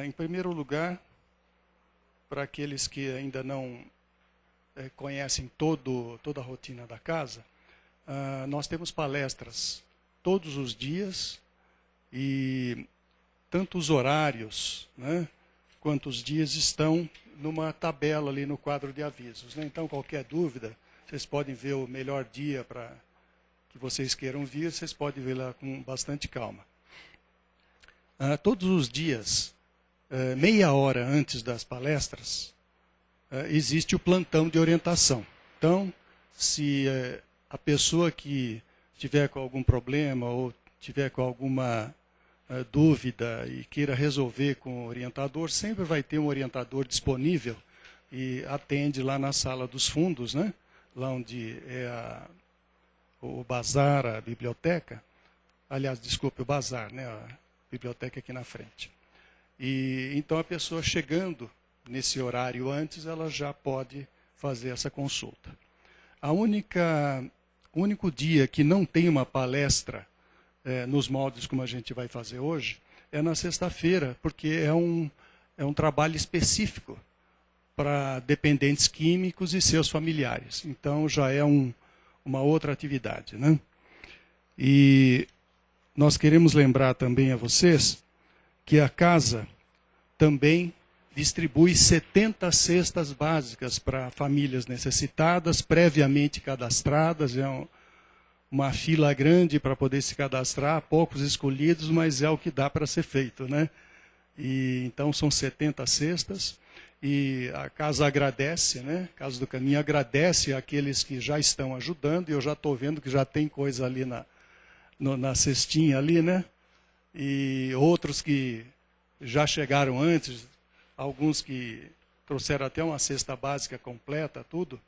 Em primeiro lugar, para aqueles que ainda não conhecem toda a rotina da casa, nós temos palestras todos os dias e tanto os horários, né, quanto os dias estão numa tabela ali no quadro de avisos, né? Então, qualquer dúvida, vocês podem ver o melhor dia para que vocês queiram vir, vocês podem ver lá com bastante calma. Todos os dias, meia hora antes das palestras, existe o plantão de orientação. Então, se a pessoa que tiver com algum problema ou tiver com alguma dúvida e queira resolver com o orientador, sempre vai ter um orientador disponível e atende lá na sala dos fundos, né? Lá onde é o bazar, a biblioteca. Aliás, desculpe, o bazar, né? A biblioteca aqui na frente. E então a pessoa chegando nesse horário antes, ela já pode fazer essa consulta. O único dia que não tem uma palestra nos moldes como a gente vai fazer hoje é na sexta-feira, porque é um trabalho específico para dependentes químicos e seus familiares. Então já é uma outra atividade, né? E nós queremos lembrar também a vocês que a casa também distribui 70 cestas básicas para famílias necessitadas, previamente cadastradas. É uma fila grande para poder se cadastrar, poucos escolhidos, mas é o que dá para ser feito, né? E então são 70 cestas e a casa agradece, né? A Casa do Caminho agradece àqueles que já estão ajudando, e eu já estou vendo que já tem coisa ali na cestinha ali, né? E outros que já chegaram antes, alguns que trouxeram até uma cesta básica completa, tudo.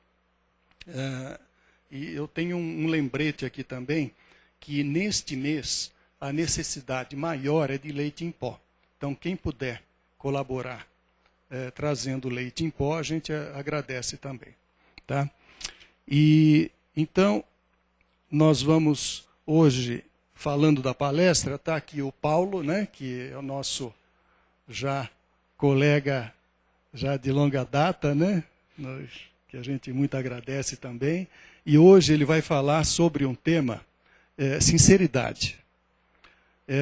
E eu tenho um lembrete aqui também, que neste mês a necessidade maior é de leite em pó. Então, quem puder colaborar trazendo leite em pó, a gente agradece também. Tá? E então, nós vamos hoje, falando da palestra, está aqui o Paulo, né, que é o nosso já colega já de longa data, né, que a gente muito agradece também. E hoje ele vai falar sobre um tema, sinceridade,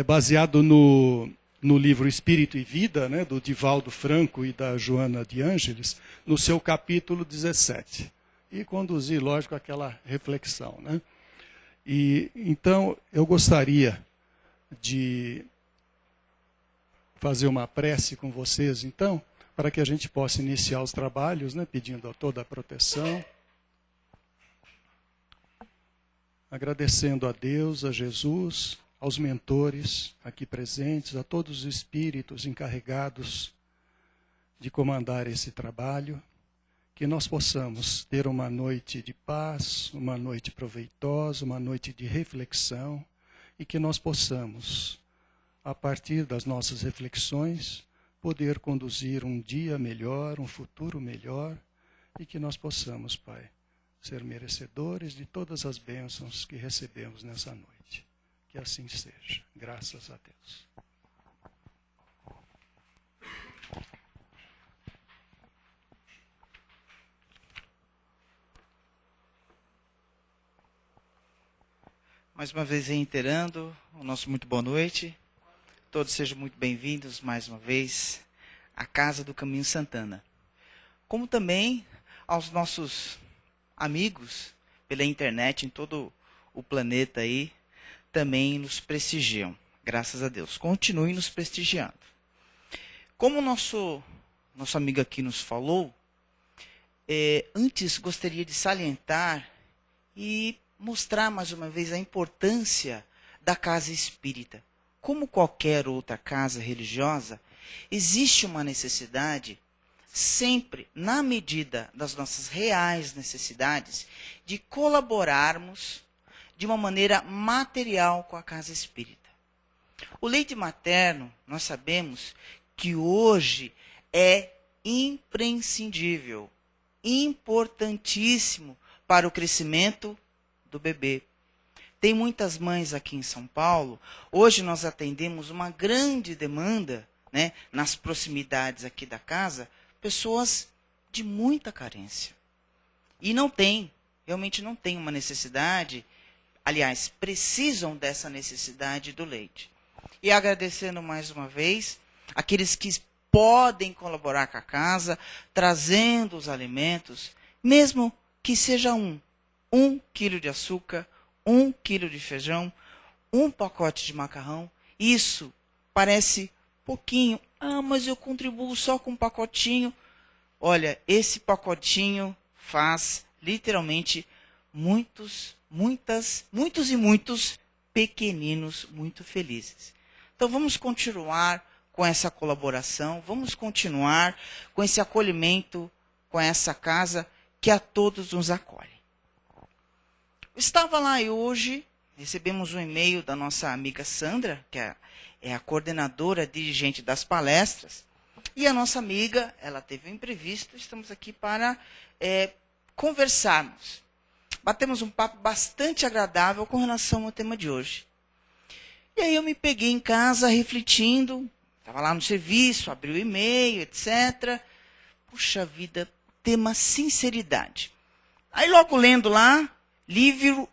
baseado no livro Espírito e Vida, né, do Divaldo Franco e da Joana de Ângeles, no seu capítulo 17. E conduzir, lógico, aquela reflexão, né? E então eu gostaria de fazer uma prece com vocês, então, para que a gente possa iniciar os trabalhos, né, pedindo toda a proteção, agradecendo a Deus, a Jesus, aos mentores aqui presentes, a todos os espíritos encarregados de comandar esse trabalho, que nós possamos ter uma noite de paz, uma noite proveitosa, uma noite de reflexão, e que nós possamos, a partir das nossas reflexões, poder conduzir um dia melhor, um futuro melhor, e que nós possamos, Pai, ser merecedores de todas as bênçãos que recebemos nessa noite. Que assim seja. Graças a Deus. Mais uma vez reiterando o nosso muito boa noite. Todos sejam muito bem-vindos mais uma vez à Casa do Caminho Santana. Como também aos nossos amigos pela internet em todo o planeta aí, também nos prestigiam. Graças a Deus. Continuem nos prestigiando. Como o nosso amigo aqui nos falou, antes gostaria de salientar e mostrar mais uma vez a importância da casa espírita. Como qualquer outra casa religiosa, existe uma necessidade, sempre na medida das nossas reais necessidades, de colaborarmos de uma maneira material com a casa espírita. O leite materno, nós sabemos que hoje é imprescindível, importantíssimo para o crescimento do bebê. Tem muitas mães aqui em São Paulo. Hoje nós atendemos uma grande demanda né, nas proximidades aqui da casa, pessoas de muita carência. E não tem, realmente não tem uma necessidade, aliás, precisam dessa necessidade do leite. E agradecendo mais uma vez aqueles que podem colaborar com a casa, trazendo os alimentos, mesmo que seja um quilo de açúcar, 1 quilo de feijão, 1 pacote de macarrão. Isso parece pouquinho. Ah, mas eu contribuo só com um pacotinho. Olha, esse pacotinho faz literalmente muitos e muitos pequeninos muito felizes. Então vamos continuar com essa colaboração, vamos continuar com esse acolhimento, com essa casa que a todos nos acolhe. Eu estava lá e hoje recebemos um e-mail da nossa amiga Sandra, que é a coordenadora, dirigente das palestras, e a nossa amiga, ela teve um imprevisto, estamos aqui para conversarmos. Batemos um papo bastante agradável com relação ao tema de hoje. E aí eu me peguei em casa refletindo, estava lá no serviço, abri o e-mail, etc. Puxa vida, tema sinceridade. Aí logo lendo lá, livro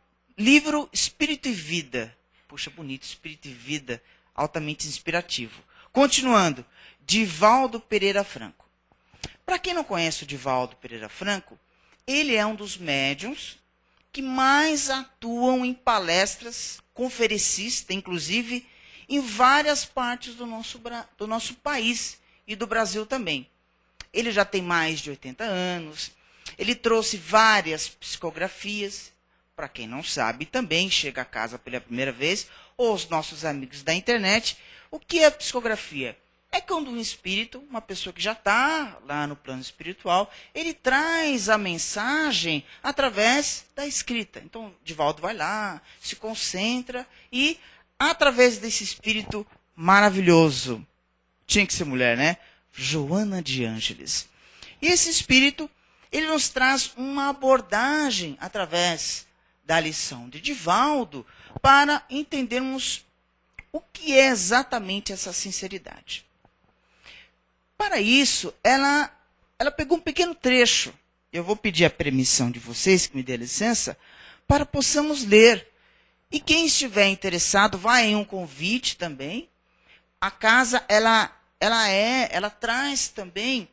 Espírito e Vida. Puxa, bonito, Espírito e Vida, altamente inspirativo. Continuando, Divaldo Pereira Franco. Para quem não conhece o Divaldo Pereira Franco, ele é um dos médiuns que mais atuam em palestras, conferencistas, inclusive, em várias partes do nosso país e do Brasil também. Ele já tem mais de 80 anos, ele trouxe várias psicografias. Para quem não sabe, também chega a casa pela primeira vez, ou os nossos amigos da internet, o que é psicografia? É quando um espírito, uma pessoa que já está lá no plano espiritual, ele traz a mensagem através da escrita. Então, Divaldo vai lá, se concentra e, através desse espírito maravilhoso, tinha que ser mulher, né? Joana de Ângeles. E esse espírito, ele nos traz uma abordagem através da lição de Divaldo para entendermos o que é exatamente essa sinceridade. Para isso, ela pegou um pequeno trecho. Eu vou pedir a permissão de vocês, que me dê licença, para possamos ler. E quem estiver interessado, vai em um convite também. A casa, ela traz também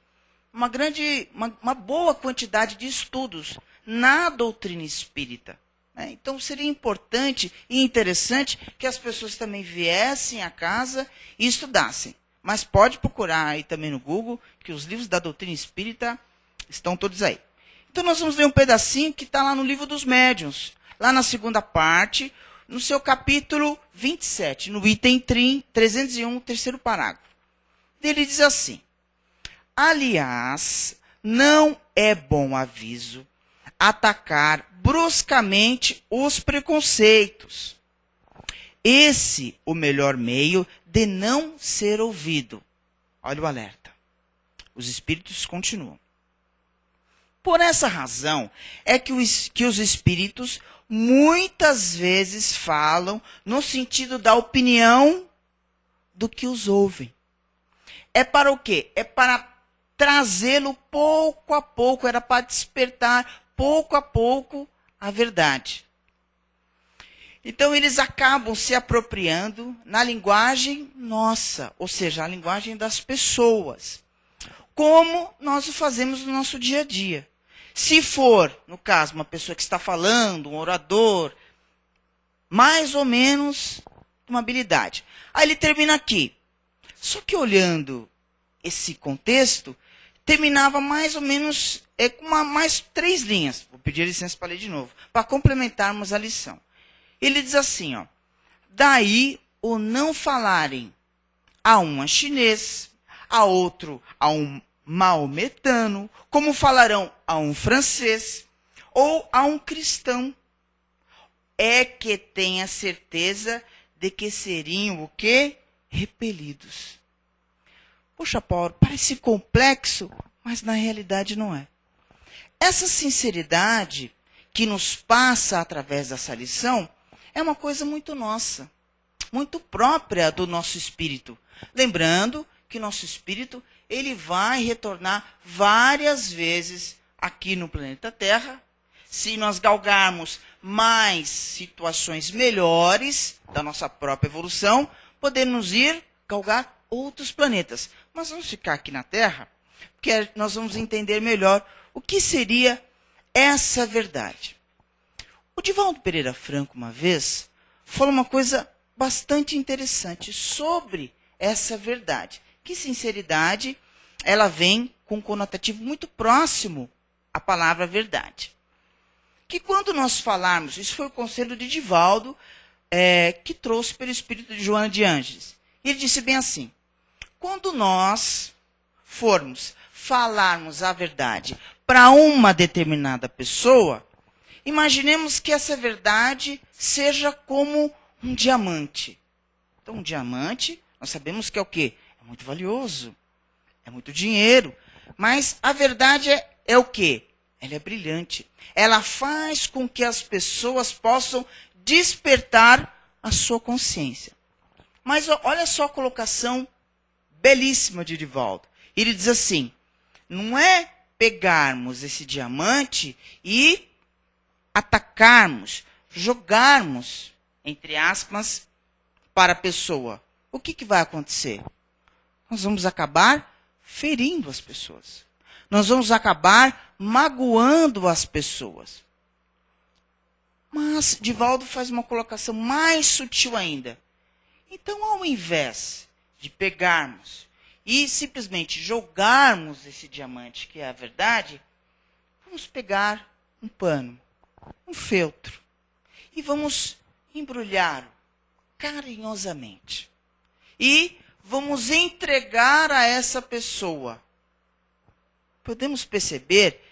uma boa quantidade de estudos na doutrina espírita. Né? Então, seria importante e interessante que as pessoas também viessem à casa e estudassem. Mas pode procurar aí também no Google, que os livros da doutrina espírita estão todos aí. Então, nós vamos ler um pedacinho que está lá no livro dos médiuns, lá na segunda parte, no seu capítulo 27, no item 301, terceiro parágrafo. Ele diz assim: aliás, não é bom aviso atacar bruscamente os preconceitos. Esse o melhor meio de não ser ouvido. Olha o alerta. Os espíritos continuam. Por essa razão é que os espíritos muitas vezes falam no sentido da opinião do que os ouvem. É para o quê? É para trazê-lo pouco a pouco, era para despertar pouco a pouco a verdade. Então, eles acabam se apropriando na linguagem nossa, ou seja, a linguagem das pessoas, como nós o fazemos no nosso dia a dia. Se for, no caso, uma pessoa que está falando, um orador, mais ou menos uma habilidade. Aí ele termina aqui. Só que olhando esse contexto, terminava mais ou menos com mais 3 linhas. Vou pedir licença para ler de novo, para complementarmos a lição. Ele diz assim, ó: daí o não falarem a um chinês, a outro a um maometano, como falarão a um francês ou a um cristão, é que tenha certeza de que seriam o quê? Repelidos. Poxa, Paulo, parece complexo, mas na realidade não é. Essa sinceridade que nos passa através dessa lição é uma coisa muito nossa, muito própria do nosso espírito. Lembrando que nosso espírito ele vai retornar várias vezes aqui no planeta Terra. Se nós galgarmos mais situações melhores da nossa própria evolução, podemos ir galgar outros planetas. Mas vamos ficar aqui na Terra, porque nós vamos entender melhor o que seria essa verdade. O Divaldo Pereira Franco, uma vez, falou uma coisa bastante interessante sobre essa verdade. Que sinceridade, ela vem com um conotativo muito próximo à palavra verdade. Que quando nós falarmos, isso foi o conselho de Divaldo, que trouxe pelo espírito de Joana de Ângeles. Ele disse bem assim, quando nós formos falarmos a verdade para uma determinada pessoa, imaginemos que essa verdade seja como um diamante. Então, um diamante, nós sabemos que é o quê? É muito valioso, é muito dinheiro. Mas a verdade é o quê? Ela é brilhante. Ela faz com que as pessoas possam despertar a sua consciência. Mas olha só a colocação belíssima de Divaldo. Ele diz assim, não é pegarmos esse diamante e atacarmos, jogarmos, entre aspas, para a pessoa. O que vai acontecer? Nós vamos acabar ferindo as pessoas. Nós vamos acabar magoando as pessoas. Mas Divaldo faz uma colocação mais sutil ainda. Então, ao invés de pegarmos e simplesmente jogarmos esse diamante, que é a verdade, vamos pegar um pano, um feltro, e vamos embrulhá-lo carinhosamente. E vamos entregar a essa pessoa. Podemos perceber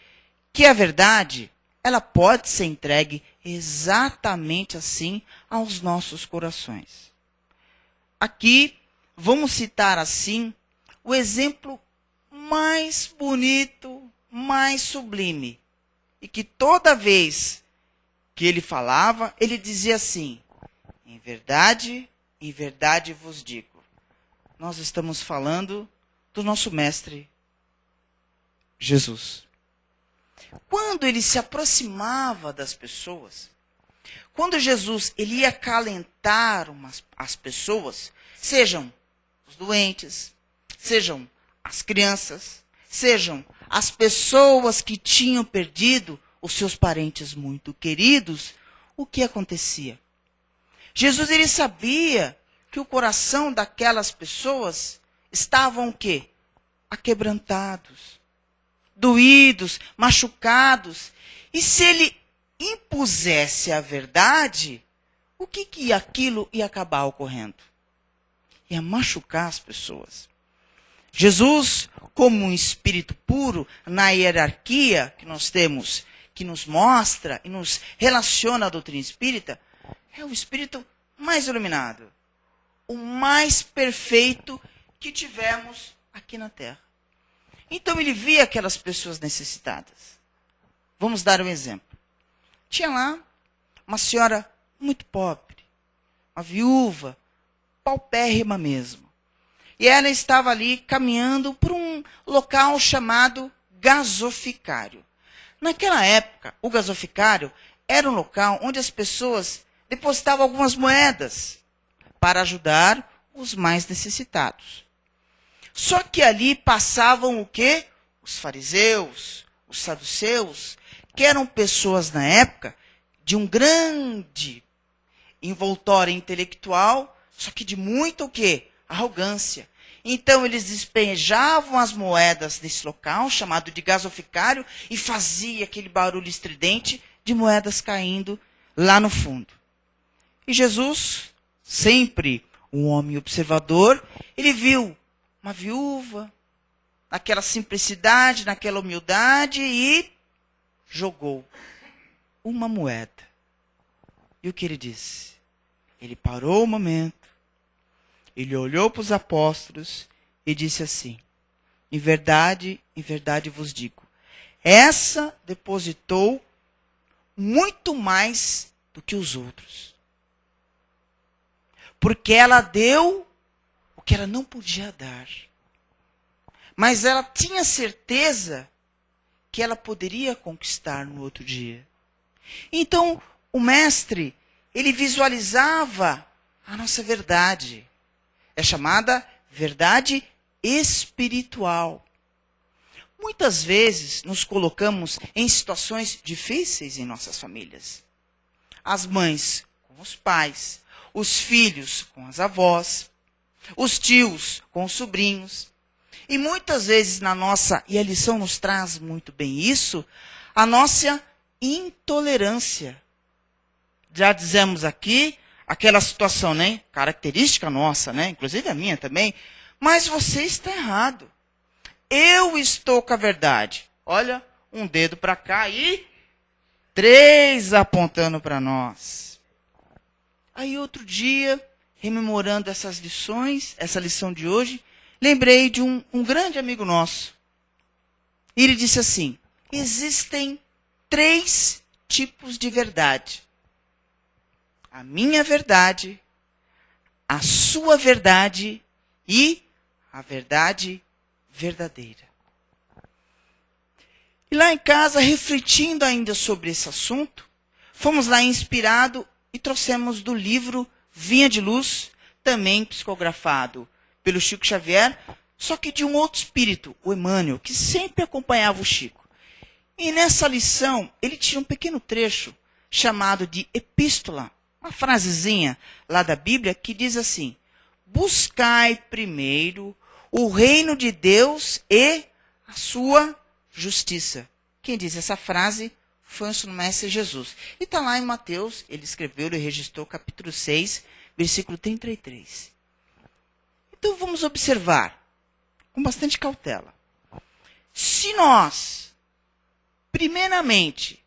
que a verdade, ela pode ser entregue exatamente assim aos nossos corações. Aqui, vamos citar assim, o exemplo mais bonito, mais sublime. E que toda vez que ele falava, ele dizia assim, em verdade vos digo. Nós estamos falando do nosso mestre Jesus. Quando ele se aproximava das pessoas, quando Jesus ele ia acalentar as pessoas, sejam os doentes, sejam as crianças, sejam as pessoas que tinham perdido os seus parentes muito queridos, o que acontecia? Jesus ele sabia que o coração daquelas pessoas estavam o quê? Aquebrantados, doídos, machucados. E se ele impusesse a verdade, o que aquilo ia acabar ocorrendo? Ia machucar as pessoas. Jesus, como um espírito puro, na hierarquia que nós temos, que nos mostra e nos relaciona à doutrina espírita, é o espírito mais iluminado, o mais perfeito que tivemos aqui na Terra. Então ele via aquelas pessoas necessitadas. Vamos dar um exemplo. Tinha lá uma senhora muito pobre, uma viúva, paupérrima mesmo. E ela estava ali caminhando por um local chamado gasoficário. Naquela época, o gasoficário era um local onde as pessoas depositavam algumas moedas para ajudar os mais necessitados. Só que ali passavam o quê? Os fariseus, os saduceus, que eram pessoas na época de um grande envoltório intelectual, só que de muito o quê? Arrogância. Então eles despejavam as moedas desse local, chamado de gasoficário, e fazia aquele barulho estridente de moedas caindo lá no fundo. E Jesus, sempre um homem observador, ele viu uma viúva, naquela simplicidade, naquela humildade, e jogou uma moeda. E o que ele disse? Ele parou um momento, ele olhou para os apóstolos e disse assim, em verdade vos digo, essa depositou muito mais do que os outros. Porque ela deu o que ela não podia dar. mas ela tinha certeza que ela poderia conquistar no outro dia. Então, o mestre, ele visualizava a nossa verdade. É chamada verdade espiritual. Muitas vezes nos colocamos em situações difíceis em nossas famílias. As mães com os pais, os filhos com as avós, os tios com os sobrinhos. E muitas vezes e a lição nos traz muito bem isso, a nossa intolerância. Já dizemos aqui, aquela situação, né? Característica nossa, né? Inclusive a minha também. Mas você está errado. Eu estou com a verdade. Olha, um dedo para cá e 3 apontando para nós. Aí outro dia, rememorando essas lições, essa lição de hoje, lembrei de um grande amigo nosso. E ele disse assim, existem 3 tipos de verdade. A minha verdade, a sua verdade e a verdade verdadeira. E lá em casa, refletindo ainda sobre esse assunto, fomos lá inspirados e trouxemos do livro Vinha de Luz, também psicografado pelo Chico Xavier, só que de um outro espírito, o Emmanuel, que sempre acompanhava o Chico. E nessa lição, ele tira um pequeno trecho chamado de epístola, uma frasezinha lá da Bíblia que diz assim, buscai primeiro o reino de Deus e a sua justiça. Quem diz essa frase foi o nosso mestre Jesus. E está lá em Mateus, ele escreveu e registrou capítulo 6, versículo 33. Então vamos observar, com bastante cautela. Se nós, primeiramente,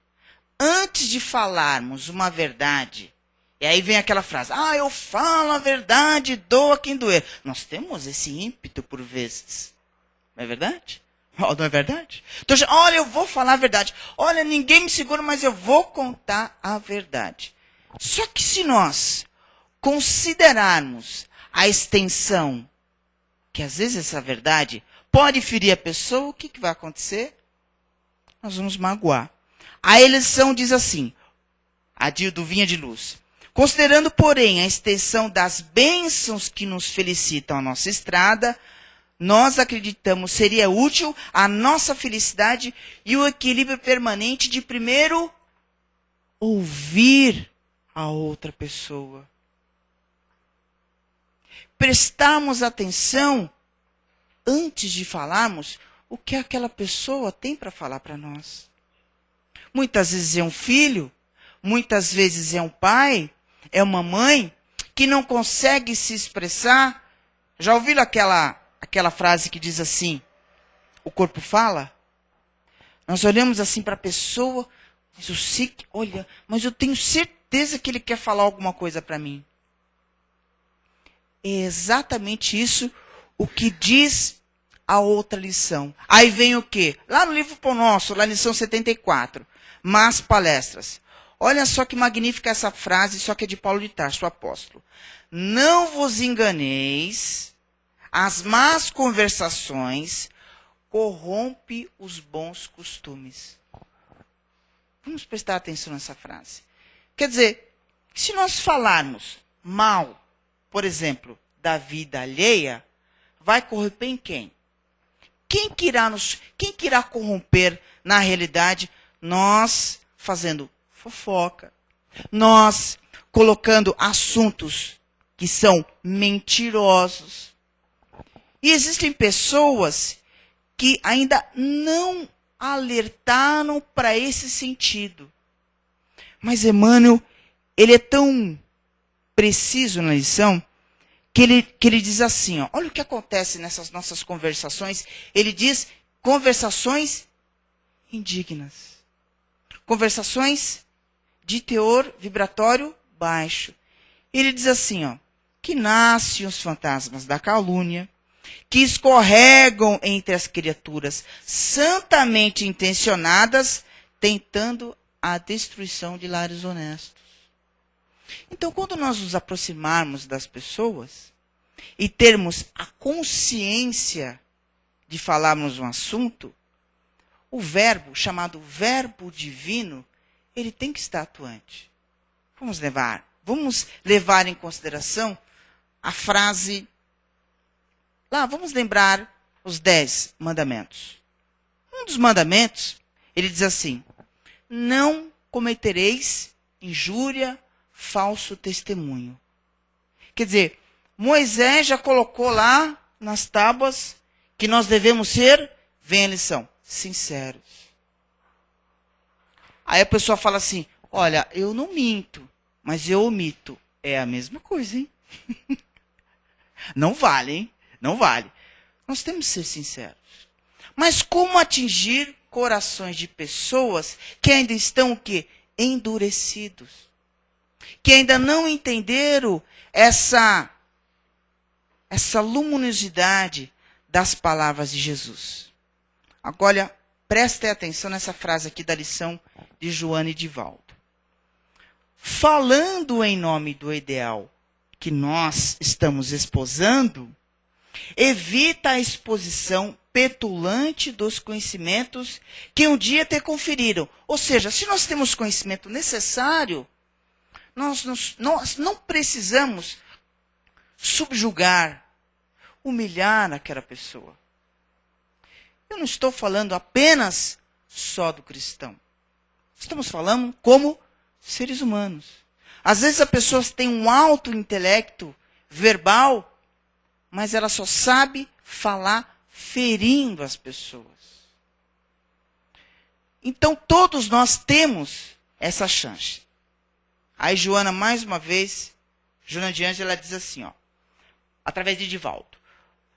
antes de falarmos uma verdade, e aí vem aquela frase, eu falo a verdade, doa quem doer. Nós temos esse ímpeto por vezes. Não é verdade? Não é verdade? Então, olha, eu vou falar a verdade. Olha, ninguém me segura, mas eu vou contar a verdade. Só que se nós considerarmos a extensão, que às vezes essa verdade pode ferir a pessoa, o que vai acontecer? Nós vamos magoar. A eleição diz assim, a do Vinha de Luz. Considerando, porém, a extensão das bênçãos que nos felicitam a nossa estrada, nós acreditamos seria útil a nossa felicidade e o equilíbrio permanente de primeiro ouvir a outra pessoa. Prestarmos atenção antes de falarmos o que aquela pessoa tem para falar para nós. Muitas vezes é um filho, muitas vezes é um pai, é uma mãe que não consegue se expressar. Já ouviram aquela frase que diz assim, o corpo fala? Nós olhamos assim para a pessoa, mas eu sei que, olha, mas eu tenho certeza que ele quer falar alguma coisa para mim. É exatamente isso o que diz a outra lição. Aí vem o quê? Lá no livro Pão Nosso, lá na lição 74, Más Palestras. Olha só que magnífica essa frase, só que é de Paulo de Tarso, o apóstolo. Não vos enganeis, as más conversações corrompe os bons costumes. Vamos prestar atenção nessa frase. Quer dizer, se nós falarmos mal, por exemplo, da vida alheia, vai corromper em quem? Quem que irá corromper, na realidade, nós fazendo fofoca, nós colocando assuntos que são mentirosos. E existem pessoas que ainda não alertaram para esse sentido. Mas Emmanuel, ele é tão preciso na lição que ele diz assim, olha o que acontece nessas nossas conversações. Ele diz conversações indignas. Conversações de teor vibratório baixo. Ele diz assim, que nascem os fantasmas da calúnia, que escorregam entre as criaturas santamente intencionadas, tentando a destruição de lares honestos. Então, quando nós nos aproximarmos das pessoas e termos a consciência de falarmos um assunto, o verbo, chamado verbo divino, ele tem que estar atuante. Vamos levar em consideração a frase, vamos lembrar os 10 mandamentos. Um dos mandamentos, ele diz assim: não cometereis injúria, falso testemunho. Quer dizer, Moisés já colocou lá nas tábuas que nós devemos ser, vem a lição, sinceros. Aí a pessoa fala assim: olha, eu não minto, mas eu omito. É a mesma coisa, hein? Não vale, hein? Não vale. Nós temos que ser sinceros. Mas como atingir corações de pessoas que ainda estão o quê? Endurecidos. Que ainda não entenderam essa luminosidade das palavras de Jesus. Agora, prestem atenção nessa frase aqui da lição de Joana e Divaldo. Falando em nome do ideal que nós estamos esposando, evita a exposição petulante dos conhecimentos que um dia te conferiram. Ou seja, se nós temos conhecimento necessário, nós não precisamos subjugar, humilhar aquela pessoa. Eu não estou falando apenas só do cristão. Estamos falando como seres humanos. Às vezes a pessoa tem um alto intelecto verbal, mas ela só sabe falar ferindo as pessoas. Então todos nós temos essa chance. Aí Joana, mais uma vez, Joana de Ângela, ela diz assim, através de Divaldo: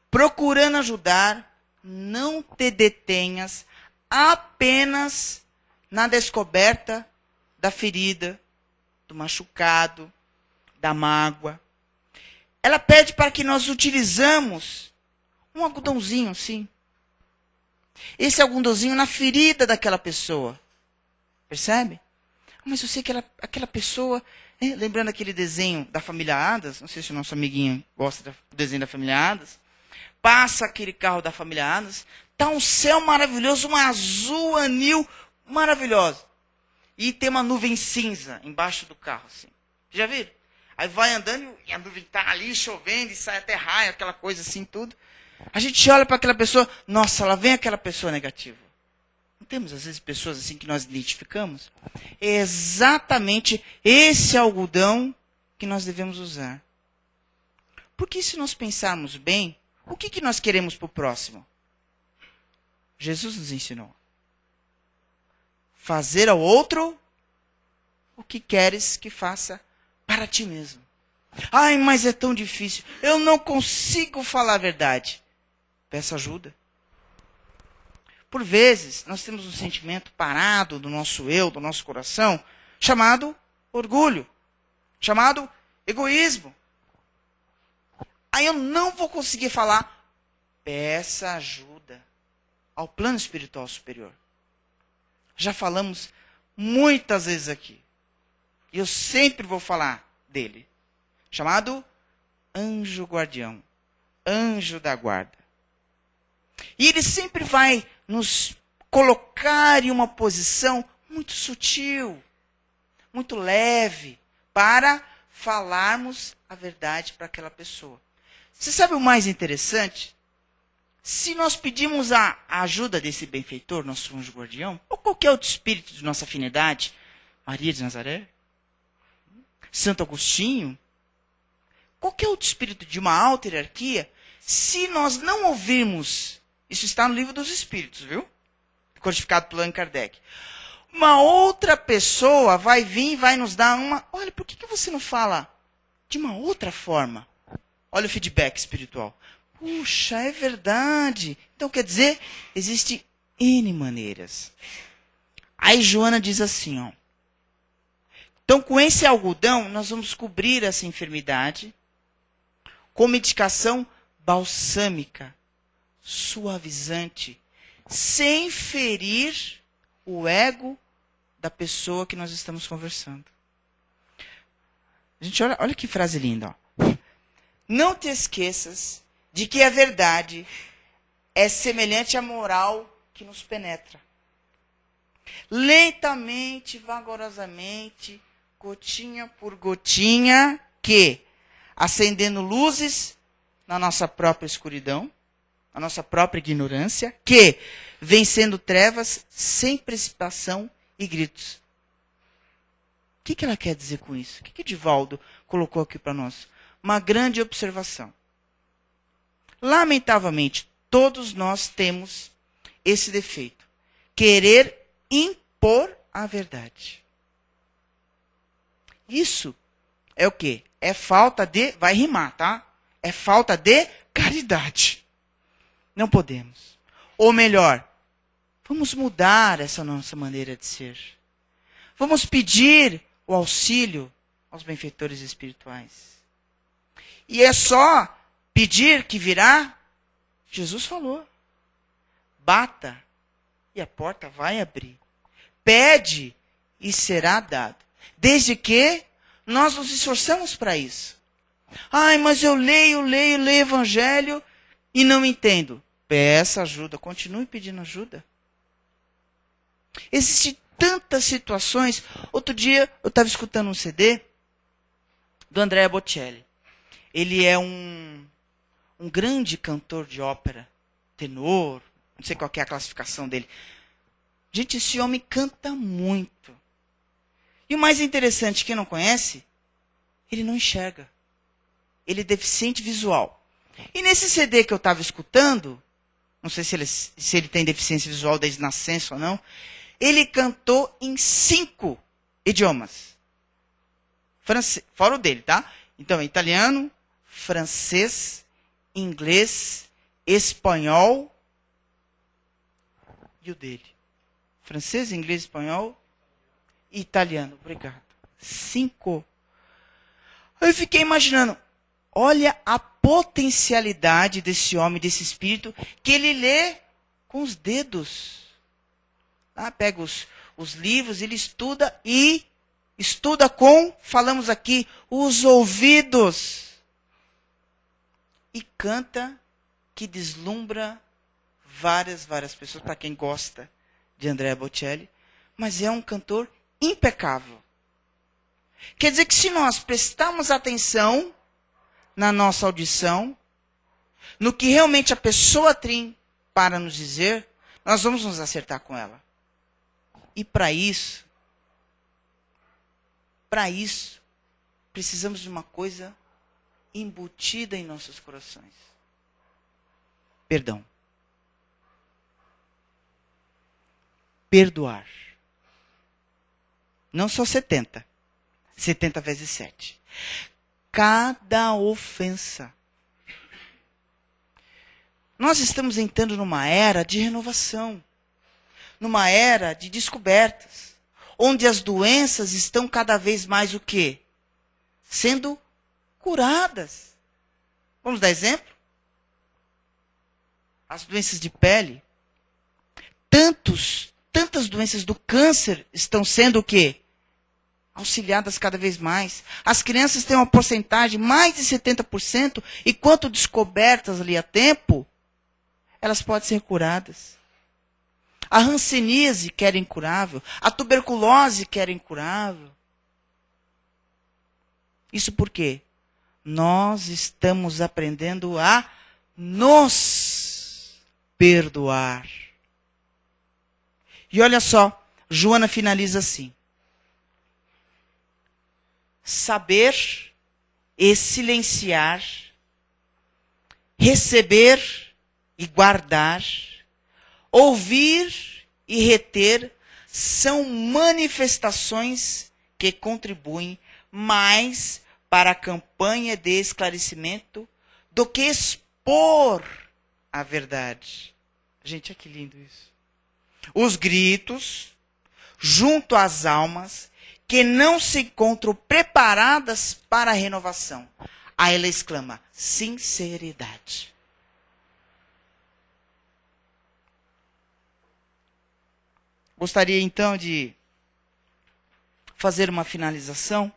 procurando ajudar, não te detenhas apenas na descoberta da ferida, do machucado, da mágoa. Ela pede para que nós utilizamos um algodãozinho, sim. Esse algodãozinho na ferida daquela pessoa. Percebe? Mas eu sei que aquela pessoa, lembrando aquele desenho da família Adams, não sei se o nosso amiguinho gosta do desenho da família Adams, passa aquele carro da família Adams, tá um céu maravilhoso, um azul anil maravilhoso. E tem uma nuvem cinza embaixo do carro, assim. Já viram? Aí vai andando e a nuvem tá ali chovendo e sai até raio, aquela coisa assim, tudo. A gente olha para aquela pessoa, nossa, lá vem aquela pessoa negativa. Não temos, às vezes, pessoas assim que nós identificamos? É exatamente esse algodão que nós devemos usar. Porque se nós pensarmos bem, o que nós queremos para o próximo? Jesus nos ensinou. Fazer ao outro o que queres que faça para ti mesmo. Ai, mas é tão difícil. Eu não consigo falar a verdade. Peça ajuda. Por vezes, nós temos um sentimento parado do nosso eu, do nosso coração, chamado orgulho, chamado egoísmo. Aí eu não vou conseguir falar. Peça ajuda ao plano espiritual superior. Já falamos muitas vezes aqui. E eu sempre vou falar dele. Chamado anjo guardião. Anjo da guarda. E ele sempre vai nos colocar em uma posição muito sutil, muito leve, para falarmos a verdade para aquela pessoa. Você sabe o mais interessante? Se nós pedimos a ajuda desse benfeitor, nosso anjo guardião, ou qualquer outro espírito de nossa afinidade, Maria de Nazaré, Santo Agostinho, qualquer outro espírito de uma alta hierarquia, se nós não ouvirmos, isso está no livro dos Espíritos, viu? Codificado por Allan Kardec. Uma outra pessoa vai vir e vai nos dar olha, por que você não fala de uma outra forma? Olha o feedback espiritual. Puxa, é verdade. Então, quer dizer, existem N maneiras. Aí Joana diz assim, então, com esse algodão, nós vamos cobrir essa enfermidade com medicação balsâmica, suavizante, sem ferir o ego da pessoa que nós estamos conversando. Gente, olha que frase linda. Não te esqueças de que a verdade é semelhante à moral que nos penetra. Lentamente, vagarosamente, gotinha por gotinha, que, acendendo luzes na nossa própria escuridão, na nossa própria ignorância, que, vencendo trevas sem precipitação e gritos. O que ela quer dizer com isso? O que Divaldo colocou aqui para nós? Uma grande observação. Lamentavelmente, todos nós temos esse defeito. Querer impor a verdade. Isso é o quê? É falta de... Vai rimar, tá? É falta de caridade. Não podemos. Ou melhor, vamos mudar essa nossa maneira de ser. Vamos pedir o auxílio aos benfeitores espirituais. E é só pedir que virá. Jesus falou. Bata e a porta vai abrir. Pede e será dado. Desde que nós nos esforçamos para isso. Ai, mas eu leio o evangelho e não entendo. Peça ajuda, continue pedindo ajuda. Existem tantas situações. Outro dia eu estava escutando um CD do Andrea Bocelli. Ele é um grande cantor de ópera, tenor, não sei qual que é a classificação dele. Gente, esse homem canta muito. E o mais interessante, quem não conhece, ele não enxerga. Ele é deficiente visual. E nesse CD que eu estava escutando, não sei se ele tem deficiência visual desde nascença ou não, ele cantou em 5 idiomas. Fora o dele, tá? Então, italiano, francês, inglês, espanhol e o dele. Francês, inglês, espanhol e italiano. Obrigado. 5. Eu fiquei imaginando, olha a potencialidade desse homem, desse espírito, que ele lê com os dedos. Pega os livros, ele estuda e estuda com, falamos aqui, os ouvidos. E canta que deslumbra várias pessoas, para quem gosta de Andrea Bocelli, mas é um cantor impecável. Quer dizer que se nós prestarmos atenção na nossa audição, no que realmente a pessoa tem para nos dizer, nós vamos nos acertar com ela. E para isso, precisamos de uma coisa embutida em nossos corações. Perdão. Perdoar. Não só 70. 70 vezes 7. Cada ofensa. Nós estamos entrando numa era de renovação. Numa era de descobertas. Onde as doenças estão cada vez mais o quê? Sendo curadas. Vamos dar exemplo? As doenças de pele. Tantas doenças do câncer estão sendo o quê? Auxiliadas cada vez mais. As crianças têm uma porcentagem mais de 70%, e quanto descobertas ali a tempo, elas podem ser curadas. A hanseníase, que era incurável. A tuberculose, que era incurável. Isso por quê? Nós estamos aprendendo a nos perdoar. E olha só, Joana finaliza assim. Saber e silenciar, receber e guardar, ouvir e reter são manifestações que contribuem mais para a campanha de esclarecimento do que expor a verdade. Gente, olha que lindo isso. Os gritos, junto às almas que não se encontram preparadas para a renovação. Aí ela exclama, sinceridade. Gostaria então de fazer uma finalização.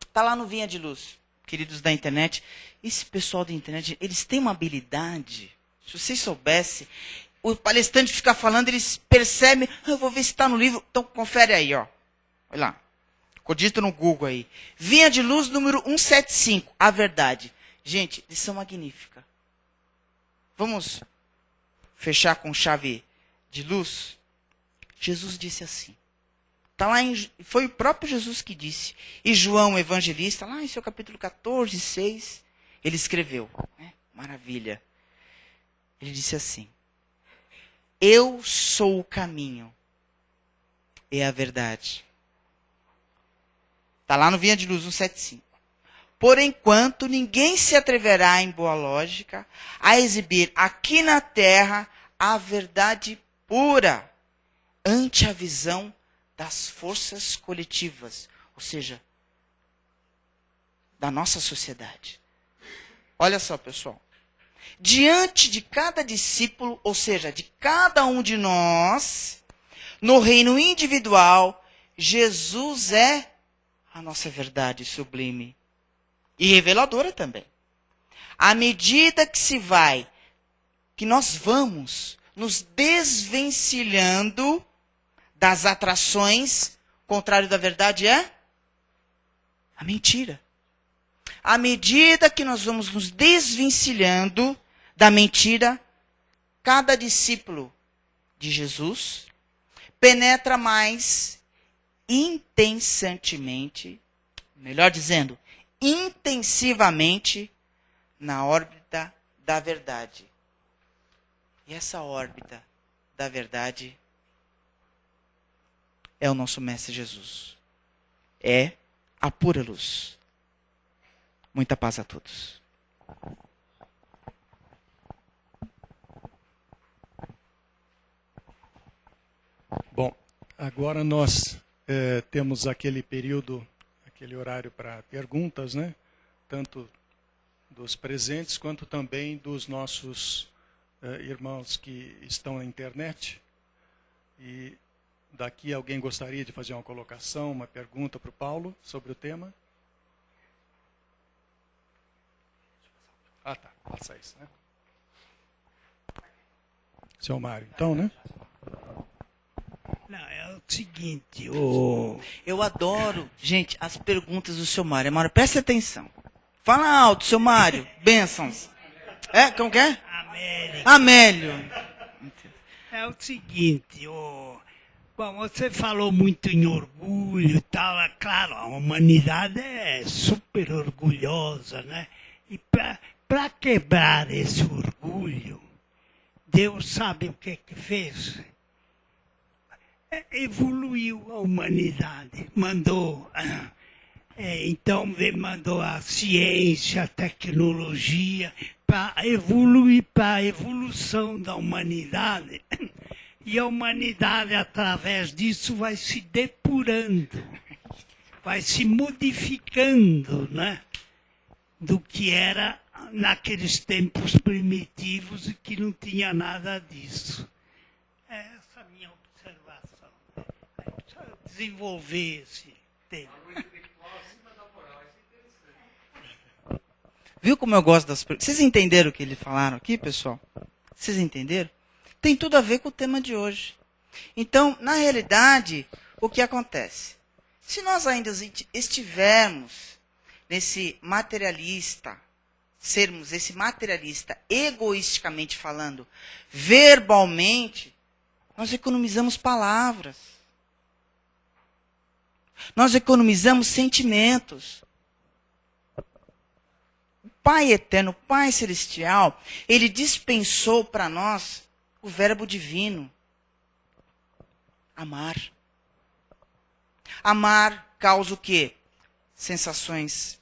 Está lá no Vinha de Luz, queridos da internet. Esse pessoal da internet, eles têm uma habilidade, Se vocês soubessem, o palestrante fica falando, eles percebem, eu vou ver se está no livro. Então, confere aí, ó. Olha lá. Codita no Google aí. Vinha de Luz, número 175, A Verdade. Gente, lição magnífica. Vamos fechar com chave de luz? Jesus disse assim. Tá lá foi o próprio Jesus que disse. E João, evangelista, lá em seu capítulo 14, 6, ele escreveu. Maravilha. Ele disse assim. Eu sou o caminho e a verdade. Está lá no Vinha de Luz 175. Por enquanto, ninguém se atreverá, em boa lógica, a exibir aqui na terra a verdade pura ante a visão das forças coletivas, ou seja, da nossa sociedade. Olha só, pessoal. Diante de cada discípulo, ou seja, de cada um de nós, no reino individual, Jesus é a nossa verdade sublime. E reveladora também. À medida que nós vamos nos desvencilhando das atrações, o contrário da verdade é a mentira. À medida que nós vamos nos desvencilhando da mentira, cada discípulo de Jesus penetra mais intensamente, melhor dizendo, intensivamente na órbita da verdade. E essa órbita da verdade é o nosso Mestre Jesus. É a pura luz. Muita paz a todos. Bom, agora nós temos aquele período, aquele horário para perguntas, né? Tanto dos presentes quanto também dos nossos irmãos que estão na internet. E daqui alguém gostaria de fazer uma colocação, uma pergunta para o Paulo sobre o tema? Ah, tá. Passa isso, né? Seu Mário, então, né? Não, é o seguinte, Eu adoro, gente, as perguntas do seu Mário. Mário, presta atenção. Fala alto, seu Mário. Bênçãos. Como que é? Amélio. É o seguinte, bom, você falou muito em orgulho e tal, é claro, a humanidade é super orgulhosa, né? E para quebrar esse orgulho, Deus sabe o que fez? Evoluiu a humanidade, mandou a ciência, a tecnologia para evoluir, para a evolução da humanidade. E a humanidade, através disso, vai se depurando, vai se modificando, né? Do que era naqueles tempos primitivos e que não tinha nada disso. Essa é a minha observação. Só desenvolver esse tema. Viu como eu gosto das perguntas? Vocês entenderam o que eles falaram aqui, pessoal? Vocês entenderam? Tem tudo a ver com o tema de hoje. Então, na realidade, o que acontece? Se nós ainda estivermos nesse materialista, sermos esse materialista egoisticamente falando, verbalmente, nós economizamos palavras. Nós economizamos sentimentos. O Pai eterno, o Pai celestial, ele dispensou para nós o verbo divino. Amar. Amar causa o quê? Sensações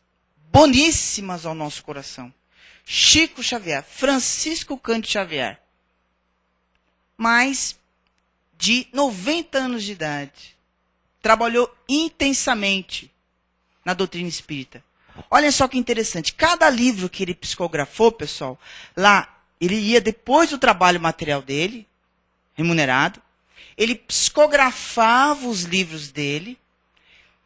boníssimas ao nosso coração. Chico Xavier, Francisco Cândido Xavier, mais de 90 anos de idade, trabalhou intensamente na doutrina espírita. Olha só que interessante, cada livro que ele psicografou, pessoal, lá, ele ia depois do trabalho material dele, remunerado, ele psicografava os livros dele,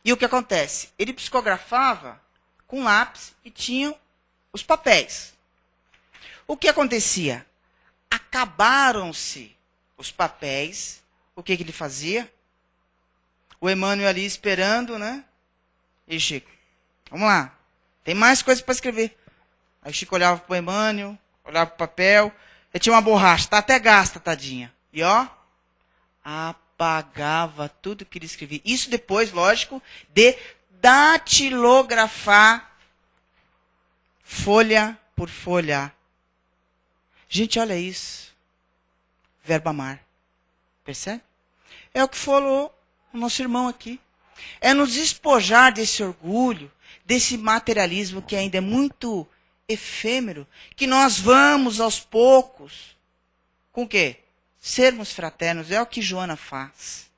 e o que acontece? Ele psicografava com lápis e tinha os papéis. O que acontecia? acabaram-se os papéis, o que ele fazia? O Emmanuel ali esperando, né? E Chico, vamos lá, tem mais coisas para escrever. Aí o Chico olhava para o Emmanuel, olhava para o papel, ele tinha uma borracha, tá até gasta, tadinha. E ó, apagava tudo que ele escrevia. Isso depois, lógico, de datilografar folha por folha. Gente, olha isso. Verbo amar. Percebe? É o que falou o nosso irmão aqui. É nos despojar desse orgulho, desse materialismo que ainda é muito efêmero, que nós vamos aos poucos. Com o quê? Sermos fraternos. É o que Joana faz.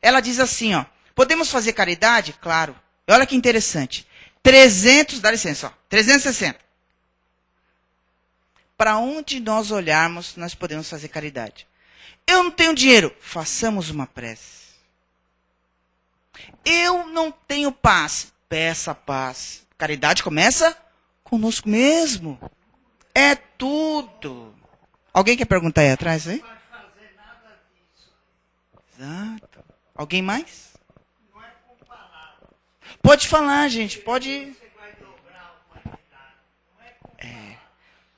Ela diz assim, ó. Podemos fazer caridade? Claro. Olha que interessante. 300, dá licença, ó. 360. Para onde nós olharmos, nós podemos fazer caridade. Eu não tenho dinheiro. Façamos uma prece. Eu não tenho paz. Peça paz. Caridade começa conosco mesmo. É tudo. Alguém quer perguntar aí atrás, hein? Não vai fazer nada disso. Exato. Alguém mais? Não é com palavras. Pode falar, gente. Pode. Você vai dobrar a humanidade. Não é com palavras.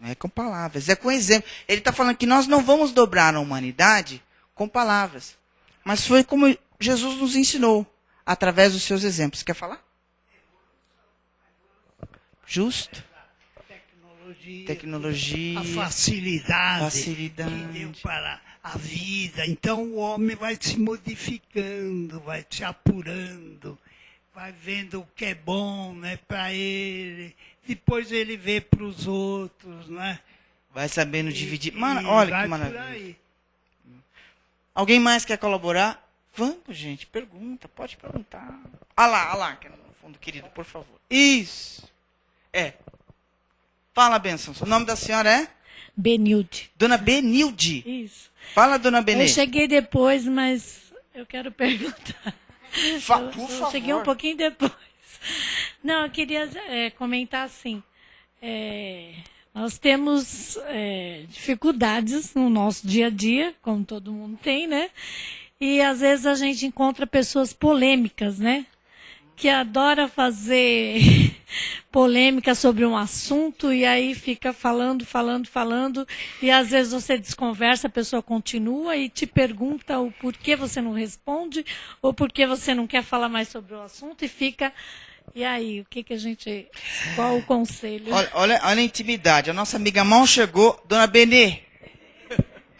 Não é com palavras, é com exemplo. Ele está falando que nós não vamos dobrar a humanidade com palavras. Mas foi como Jesus nos ensinou, através dos seus exemplos. Quer falar? Justo. Tecnologia. A facilidade Facilidade. que deu para a vida. Então o homem vai se modificando, vai se apurando, vai vendo o que é bom, né, para ele. Depois ele vê para os outros, né? Vai sabendo dividir. E Mano, olha vai que por maravilha. aí. Alguém mais quer colaborar? Vamos, gente, pergunta, pode perguntar. Olha lá, que é no fundo, querido, por favor. Isso. É. Fala, bênção. O nome da senhora é? Benilde. Dona Benilde. Isso. Fala, Dona Benê. Eu cheguei depois, mas eu quero perguntar. Por Eu cheguei um pouquinho depois. Não, eu queria comentar assim. Nós temos dificuldades no nosso dia a dia, como todo mundo tem, né? E às vezes a gente encontra pessoas polêmicas, né? Que adora fazer polêmica sobre um assunto e aí fica falando, e às vezes você desconversa, a pessoa continua e te pergunta o porquê você não responde ou porquê você não quer falar mais sobre o assunto e fica... E aí, qual o conselho? Olha a intimidade. A nossa amiga mal chegou. Dona Benê.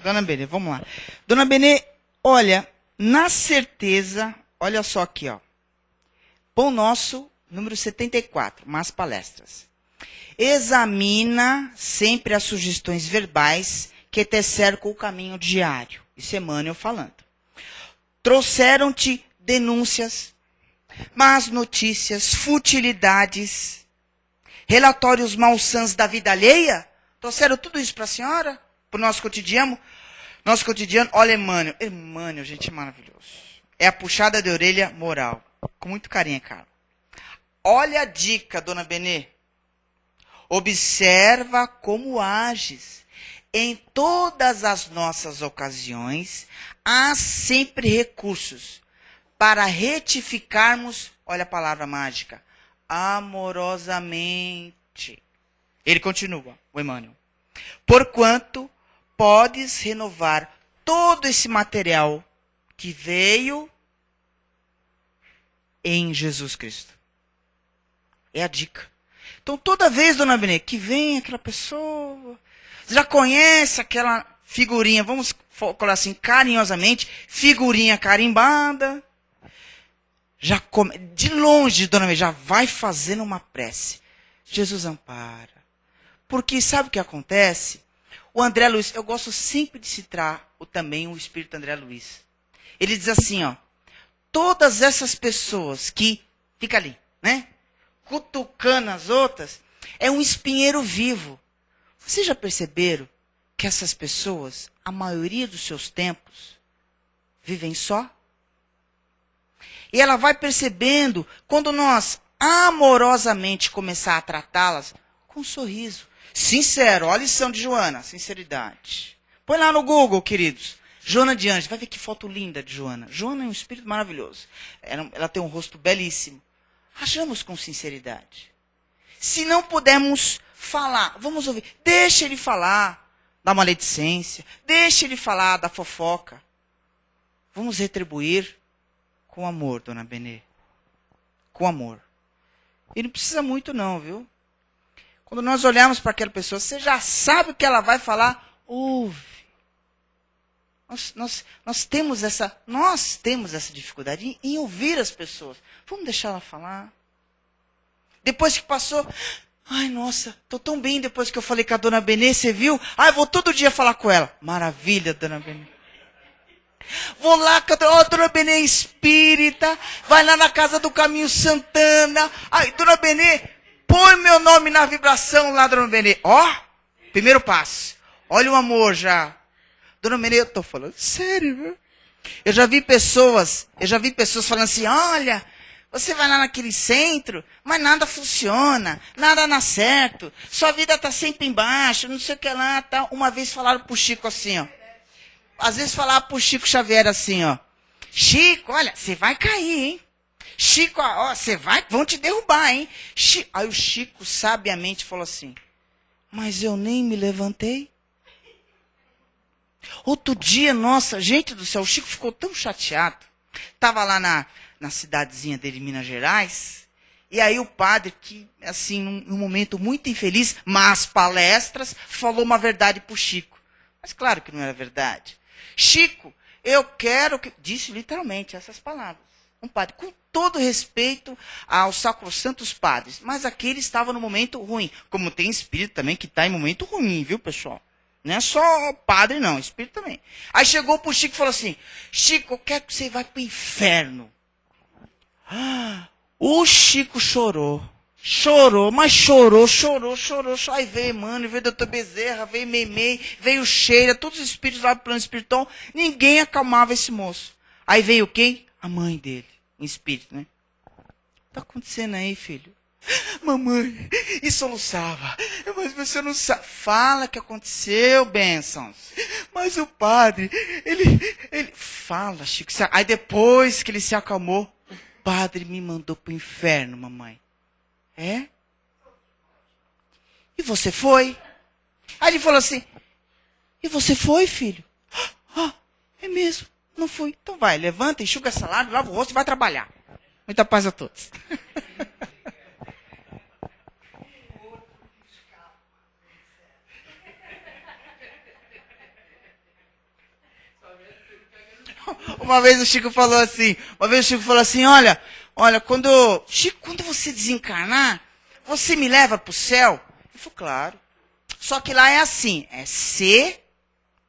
Dona Benê, vamos lá. Dona Benê, olha, na certeza, olha só aqui, ó. Pão Nosso, número 74, Más Palestras. Examina sempre as sugestões verbais que te cercam o caminho diário. Isso é Emmanuel falando. Trouxeram-te denúncias, más notícias, futilidades, relatórios malsãs da vida alheia? Trouxeram tudo isso para a senhora? Para o nosso cotidiano? Nosso cotidiano, olha Emmanuel. Emmanuel, gente, é maravilhoso. É a puxada de orelha moral. Com muito carinho, Carla. Olha a dica, Dona Benê. Observa como ages. Em todas as nossas ocasiões, há sempre recursos para retificarmos, olha a palavra mágica, amorosamente. Ele continua, o Emmanuel. Porquanto podes renovar todo esse material que veio em Jesus Cristo. É a dica. Então, toda vez, Dona Benê, que vem aquela pessoa, já conhece aquela figurinha, vamos colocar assim, carinhosamente, figurinha carimbada, de longe, Dona Benê, já vai fazendo uma prece. Jesus ampara. Porque sabe o que acontece? O André Luiz, eu gosto sempre de citar também o Espírito André Luiz. Ele diz assim, ó, todas essas pessoas que ficam ali, né? Cutucando as outras, é um espinheiro vivo. Vocês já perceberam que essas pessoas, a maioria dos seus tempos, vivem só? E ela vai percebendo, quando nós amorosamente começar a tratá-las com um sorriso. Sincero, olha a lição de Joana, sinceridade. Põe lá no Google, queridos. Joana de Anjos, vai ver que foto linda de Joana. Joana é um espírito maravilhoso. Ela tem um rosto belíssimo. Hajamos com sinceridade. Se não pudermos falar, vamos ouvir. Deixa ele falar da maledicência. Deixa ele falar da fofoca. Vamos retribuir com amor, dona Benê. Com amor. E não precisa muito não, viu? Quando nós olharmos para aquela pessoa, você já sabe o que ela vai falar. Ouve. Nós temos essa dificuldade em ouvir as pessoas. Vamos deixar ela falar. Depois que passou, ai, nossa, estou tão bem depois que eu falei com a dona Benê, você viu? Ai, vou todo dia falar com ela. Maravilha, dona Benê. Vou lá, dona Benê é espírita, vai lá na casa do Caminho Santana. Ai, dona Benê, põe meu nome na vibração lá, dona Benê. Ó, primeiro passo. Olha o amor já. Dona Benê, eu tô falando sério, viu? Eu já vi pessoas falando assim, olha, você vai lá naquele centro, mas nada funciona, nada dá certo, sua vida tá sempre embaixo, não sei o que lá, tal. Uma vez falaram pro Chico assim, ó. Às vezes falava pro Chico Xavier assim, ó. Chico, olha, você vai cair, hein? Chico, ó, vão te derrubar, hein? Aí o Chico sabiamente falou assim, mas eu nem me levantei. Outro dia, nossa, gente do céu, o Chico ficou tão chateado. Tava lá na cidadezinha dele, Minas Gerais. E aí o padre, que assim, num momento muito infeliz, mas palestras, falou uma verdade pro Chico. Mas claro que não era verdade. Chico, eu quero que... Disse literalmente essas palavras. Um padre, com todo respeito aos sacrossantos padres. Mas aquele estava no momento ruim. Como tem espírito também que está em momento ruim, viu, pessoal? Não é só padre, não. Espírito também. Aí chegou pro Chico e falou assim, Chico, eu quero que você vá pro inferno. O Chico chorou. Chorou, mas chorou. Aí veio Emmanuel, veio doutor Bezerra, veio Meimei, veio Sheila, todos os espíritos lá do plano espiritual. Ninguém acalmava esse moço. Aí veio quem? A mãe dele, em espírito, né? O que tá acontecendo aí, filho? Mamãe, e soluçava. Mas você não sabe. Fala o que aconteceu, bênçãos. Mas o padre, ele... Fala, Chico. Aí depois que ele se acalmou, o padre me mandou pro inferno, mamãe. É? E você foi? Aí ele falou assim, e você foi, filho? Ah, é mesmo, não fui. Então vai, levanta, enxuga essa lágrima, lava o rosto e vai trabalhar. Muita paz a todos. Uma vez o Chico falou assim, olha, Chico, quando você desencarnar, você me leva pro céu? Eu falei, claro. Só que lá é assim, é C,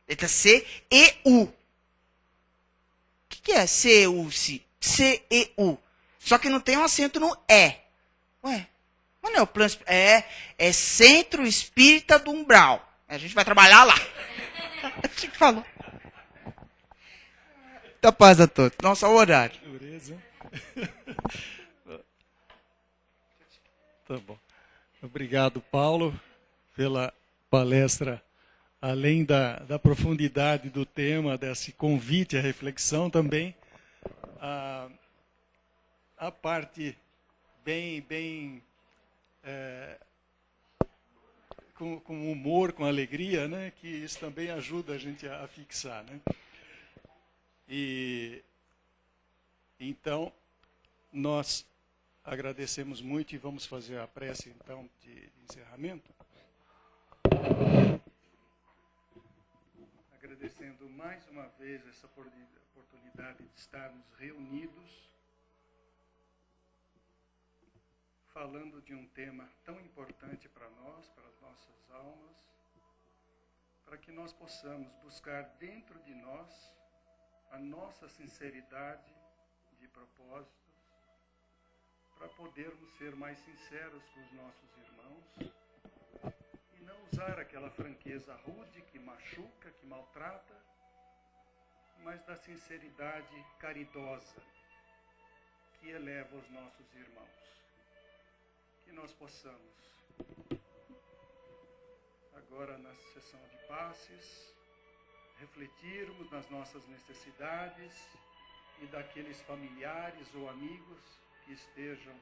letra C, E, U. O que é C, U, C, E, U? Só que não tem um acento no E. Ué, mas não é o plano, é Centro Espírita do Umbral. A gente vai trabalhar lá. O Chico falou. Muita paz a todos. Nossa, o horário. Dureza. Tá bom. Obrigado, Paulo, pela palestra. Além da profundidade do tema, desse convite à reflexão também, a parte bem com humor, com alegria, né? Que isso também ajuda a gente a fixar, né? E então nós agradecemos muito e vamos fazer a prece então de encerramento. Agradecendo mais uma vez essa oportunidade de estarmos reunidos, falando de um tema tão importante para nós, para as nossas almas, para que nós possamos buscar dentro de nós a nossa sinceridade de propósitos, para podermos ser mais sinceros com os nossos irmãos e não usar aquela franqueza rude que machuca, que maltrata, mas da sinceridade caridosa que eleva os nossos irmãos. Que nós possamos agora na sessão de passes, refletirmos nas nossas necessidades e daqueles familiares ou amigos que estejam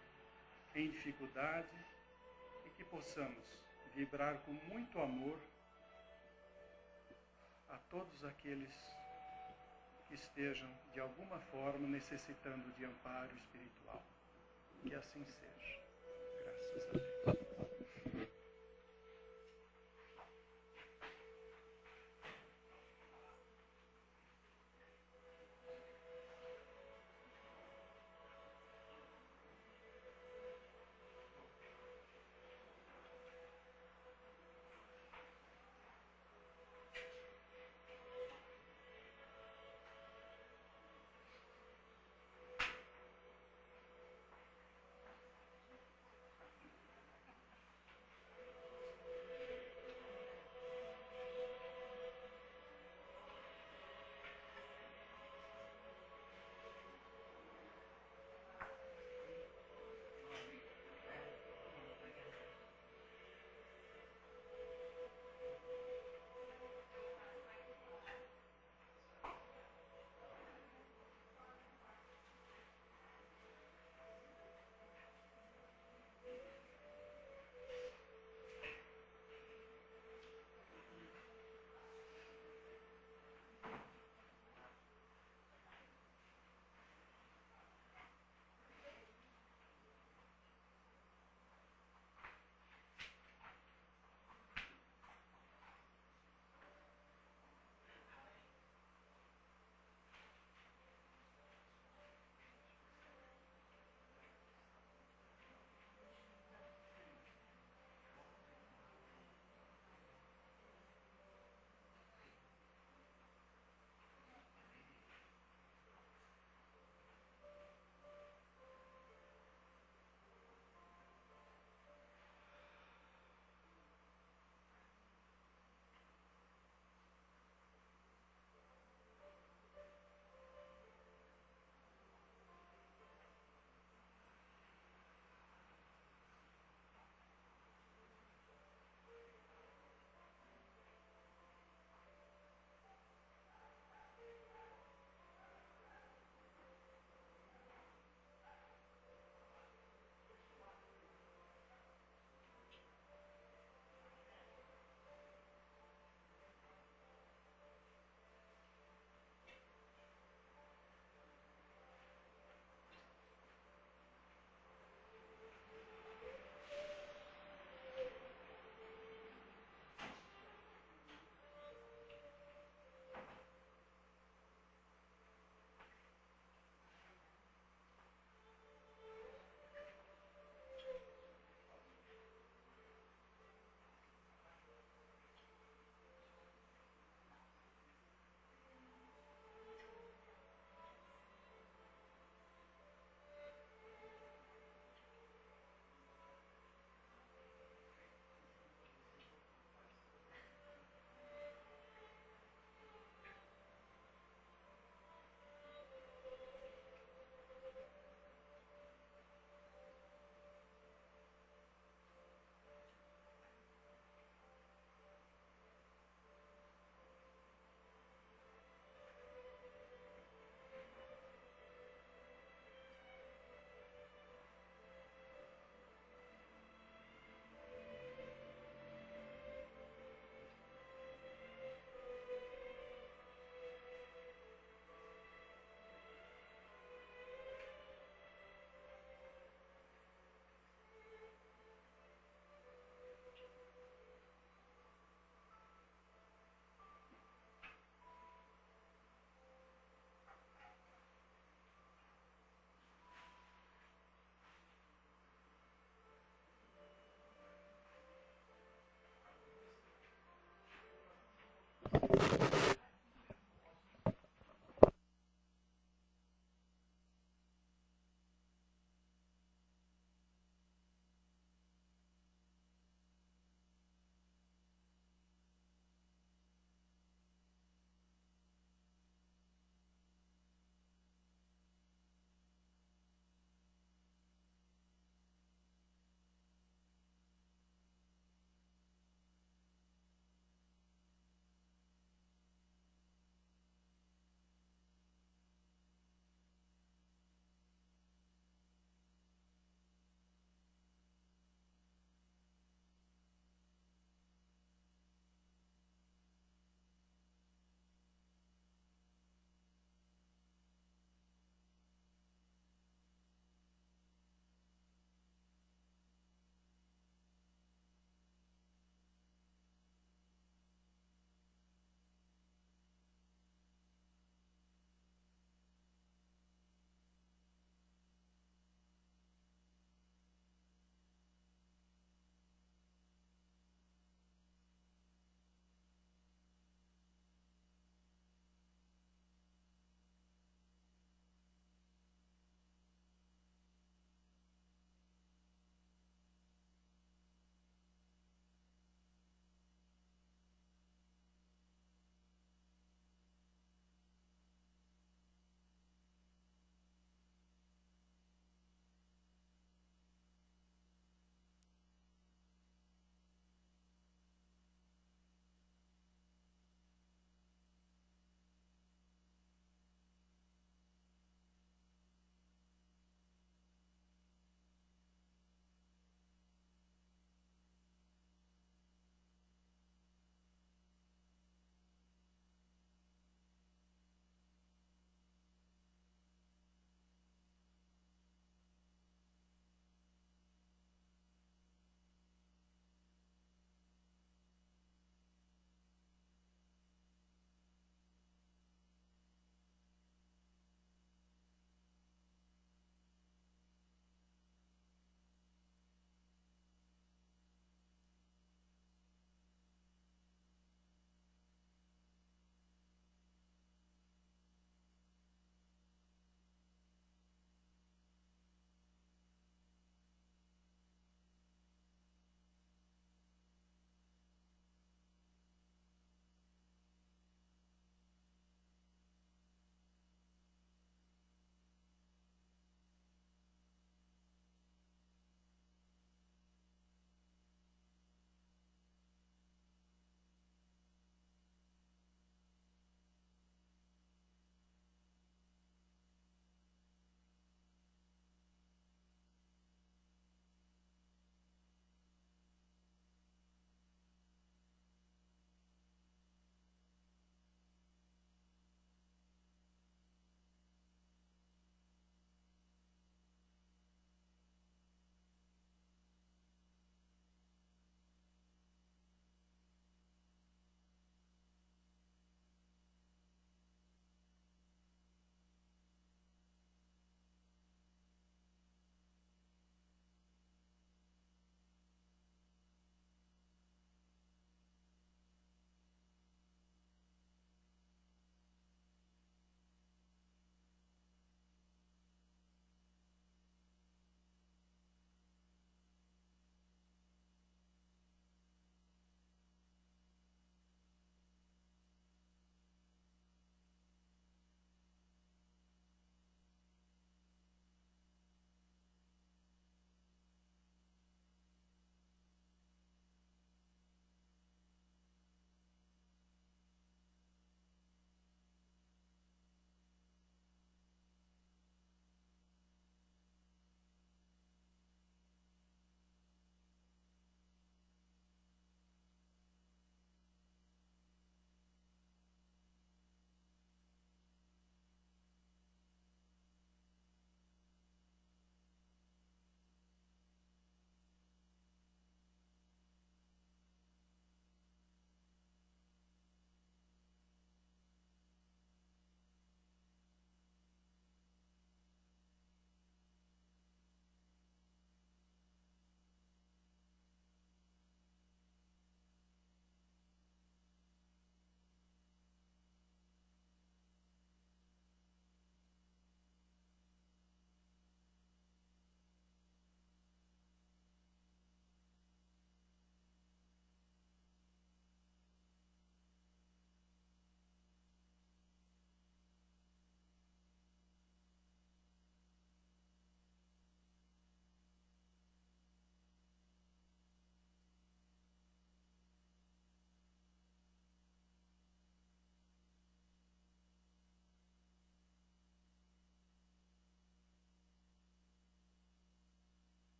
em dificuldade e que possamos vibrar com muito amor a todos aqueles que estejam, de alguma forma, necessitando de amparo espiritual. Que assim seja. Graças a Deus.